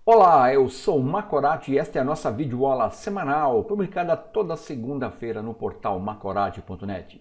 Olá, eu sou o Macorati e esta é a nossa videoaula semanal, publicada toda segunda-feira no portal macorati.net.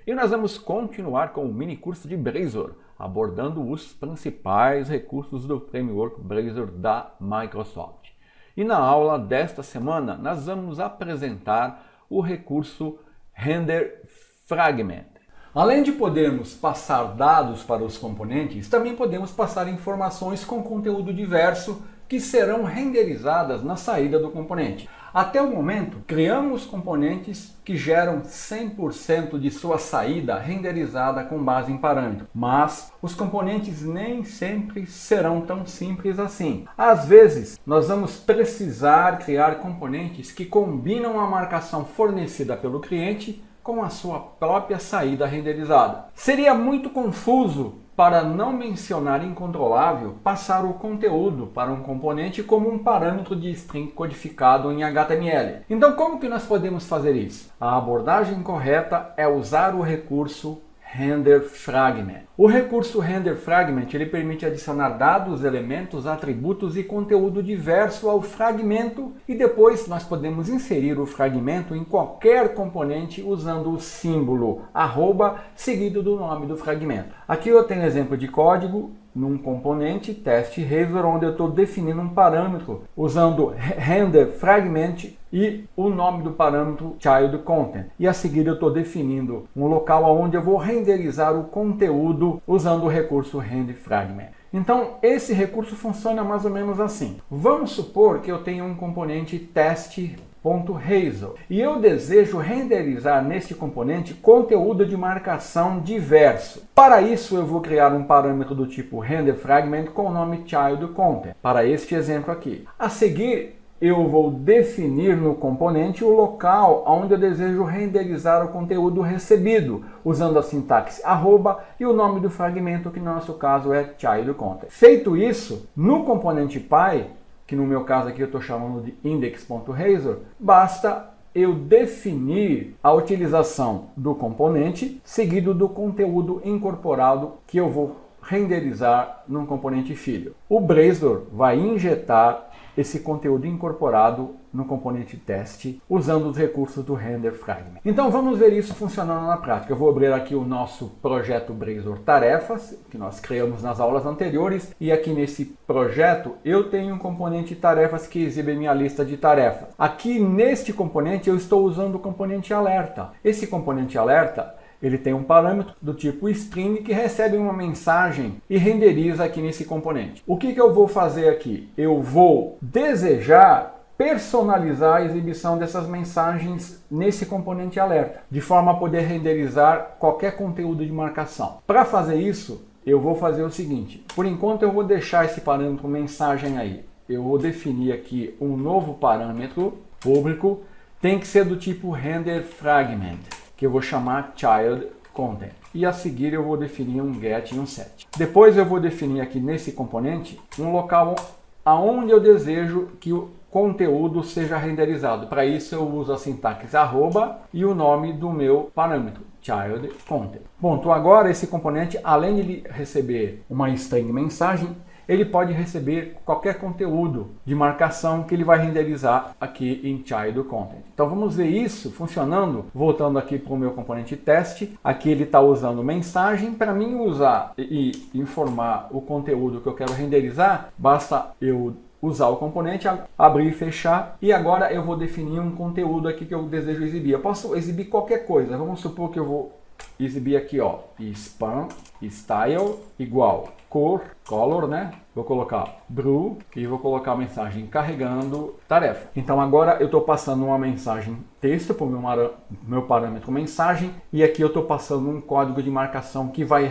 E nós vamos continuar com o mini curso de Blazor, abordando os principais recursos do framework Blazor da Microsoft. E na aula desta semana nós vamos apresentar o recurso Render Fragment. Além de podermos passar dados para os componentes, também podemos passar informações com conteúdo diverso que serão renderizadas na saída do componente. Até o momento, criamos componentes que geram 100% de sua saída renderizada com base em parâmetro, mas os componentes nem sempre serão tão simples assim. Às vezes, nós vamos precisar criar componentes que combinam a marcação fornecida pelo cliente com a sua própria saída renderizada. Seria muito confuso, para não mencionar incontrolável, passar o conteúdo para um componente como um parâmetro de string codificado em HTML. Então, como que nós podemos fazer isso? A abordagem correta é usar o recurso Render Fragment. O recurso Render Fragment ele permite adicionar dados, elementos, atributos e conteúdo diverso ao fragmento e depois nós podemos inserir o fragmento em qualquer componente usando o símbolo arroba seguido do nome do fragmento. Aqui eu tenho exemplo de código num componente teste Razor, onde eu estou definindo um parâmetro usando Render Fragment e o nome do parâmetro Child Content. E a seguir eu estou definindo um local onde eu vou renderizar o conteúdo usando o recurso Render Fragment. Então esse recurso funciona mais ou menos assim. Vamos supor que eu tenho um componente teste.razor e eu desejo renderizar neste componente conteúdo de marcação diverso. Para isso eu vou criar um parâmetro do tipo renderFragment com o nome childContent, para este exemplo aqui. A seguir eu vou definir no componente o local onde eu desejo renderizar o conteúdo recebido, usando a sintaxe arroba e o nome do fragmento, que no nosso caso é childContent. Feito isso, no componente Py, que no meu caso aqui eu estou chamando de index.razor, basta eu definir a utilização do componente seguido do conteúdo incorporado que eu vou renderizar num componente filho. O Blazor vai injetar esse conteúdo incorporado no componente teste usando os recursos do Render Fragment. Então vamos ver isso funcionando na prática. Eu vou abrir aqui o nosso projeto Blazor Tarefas, que nós criamos nas aulas anteriores, e aqui nesse projeto eu tenho um componente tarefas que exibe minha lista de tarefas. Aqui neste componente eu estou usando o componente alerta. Esse componente alerta ele tem um parâmetro do tipo string que recebe uma mensagem e renderiza aqui nesse componente. O que eu vou fazer aqui? Eu vou desejar personalizar a exibição dessas mensagens nesse componente alerta, de forma a poder renderizar qualquer conteúdo de marcação. Para fazer isso, eu vou fazer o seguinte. Por enquanto eu vou deixar esse parâmetro mensagem aí. Eu vou definir aqui um novo parâmetro público, tem que ser do tipo renderFragment, que eu vou chamar childContent. E a seguir eu vou definir um get e um set. Depois eu vou definir aqui nesse componente um local aonde eu desejo que o conteúdo seja renderizado. Para isso eu uso a sintaxe arroba e o nome do meu parâmetro, childContent. Ponto. Agora esse componente, além de receber uma string mensagem, ele pode receber qualquer conteúdo de marcação que ele vai renderizar aqui em childContent. Então vamos ver isso funcionando, voltando aqui para o meu componente teste. Aqui ele está usando mensagem. Para mim usar e informar o conteúdo que eu quero renderizar, basta eu usar o componente, abrir e fechar, e agora eu vou definir um conteúdo aqui que eu desejo exibir. Eu posso exibir qualquer coisa. Vamos supor que eu vou exibir aqui, ó, span style igual cor, color, né? Vou colocar blue e vou colocar a mensagem carregando tarefa. Então agora eu estou passando uma mensagem texto para o meu parâmetro mensagem, e aqui eu estou passando um código de marcação que vai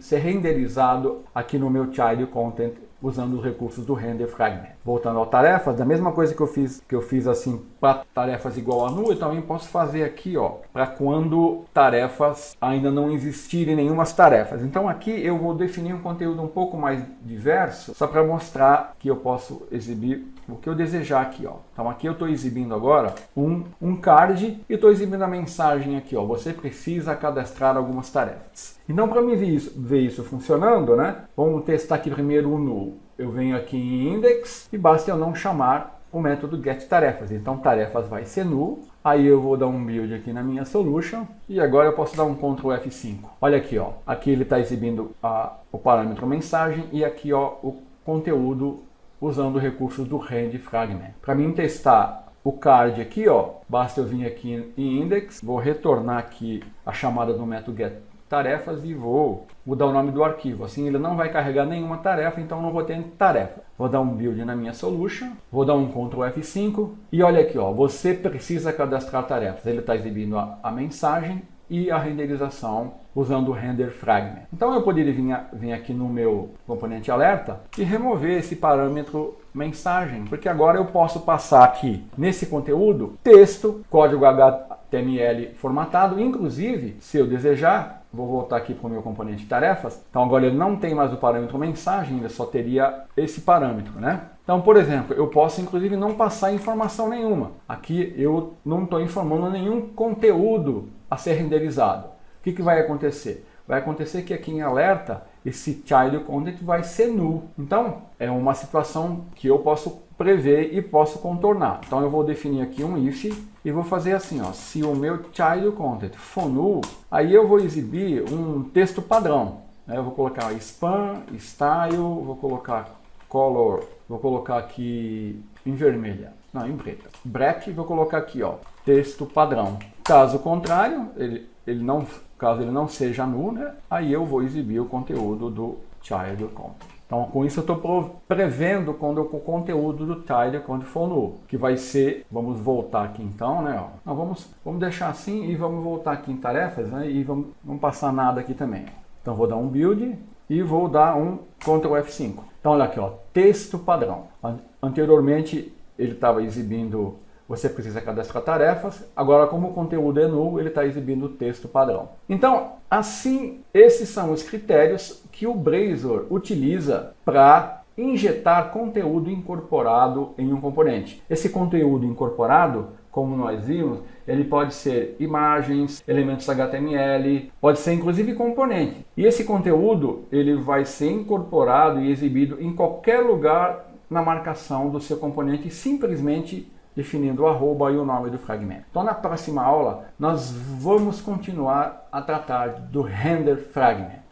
ser renderizado aqui no meu childContent usando os recursos do Render Fragment. Voltando ao tarefas, da mesma coisa que eu fiz assim para tarefas igual a null, eu também posso fazer aqui, ó, para quando tarefas ainda não existirem nenhumas tarefas. Então aqui eu vou definir um conteúdo um pouco mais diverso, só para mostrar que eu posso exibir o que eu desejar aqui, ó. Então aqui eu estou exibindo agora um card e estou exibindo a mensagem aqui, ó. Você precisa cadastrar algumas tarefas. Então para mim ver isso funcionando, né? Vamos testar aqui primeiro o null. eu venho aqui em Index e basta eu não chamar o método getTarefas. Então tarefas vai ser null, aí eu vou dar um build aqui na minha solution e agora eu posso dar um Ctrl F5. Olha aqui, ó, aqui ele está exibindo o parâmetro mensagem e aqui ó, o conteúdo usando recursos do rand_fragment. Para mim testar o card aqui, ó, basta eu vir aqui em Index, vou retornar aqui a chamada do método getTarefas e vou mudar o nome do arquivo. Assim ele não vai carregar nenhuma tarefa, então não vou ter tarefa. Vou dar um build na minha solution, vou dar um Ctrl F5 e olha aqui, ó, você precisa cadastrar tarefas. Ele está exibindo a mensagem e a renderização usando o render_fragment. Então eu poderia vir aqui no meu componente alerta e remover esse parâmetro mensagem, porque agora eu posso passar aqui nesse conteúdo texto, código HTML formatado, inclusive se eu desejar, vou voltar aqui para o meu componente tarefas, então agora ele não tem mais o parâmetro mensagem, ele só teria esse parâmetro, né? Então, por exemplo, eu posso inclusive não passar informação nenhuma. Aqui eu não estou informando nenhum conteúdo a ser renderizado. O que vai acontecer? Vai acontecer que aqui em alerta, esse child content vai ser null. Então, é uma situação que eu posso prever e posso contornar. Então, eu vou definir aqui um if e vou fazer assim, ó, se o meu child content for null, aí eu vou exibir um texto padrão. Eu vou colocar span, style, vou colocar color, vou colocar aqui em vermelha, não, em preta. Break, vou colocar aqui, ó, texto padrão. Caso contrário, caso ele não seja null, né, aí eu vou exibir o conteúdo do child content. Então, com isso eu estou prevendo quando o conteúdo do child content for null, que vai ser, vamos voltar aqui então, né, ó. Não, vamos deixar assim e vamos voltar aqui em tarefas, né, e vamos passar nada aqui também. Então, vou dar um build e vou dar um Ctrl F5. Então, olha aqui, ó, texto padrão. Anteriormente, ele estava exibindo, você precisa cadastrar tarefas. Agora, como o conteúdo é null, ele está exibindo o texto padrão. Então, assim, esses são os critérios que o Blazor utiliza para injetar conteúdo incorporado em um componente. Esse conteúdo incorporado, como nós vimos, ele pode ser imagens, elementos HTML, pode ser inclusive componente. E esse conteúdo ele vai ser incorporado e exibido em qualquer lugar na marcação do seu componente, simplesmente definindo o arroba e o nome do fragmento. Então, na próxima aula, nós vamos continuar a tratar do render fragment.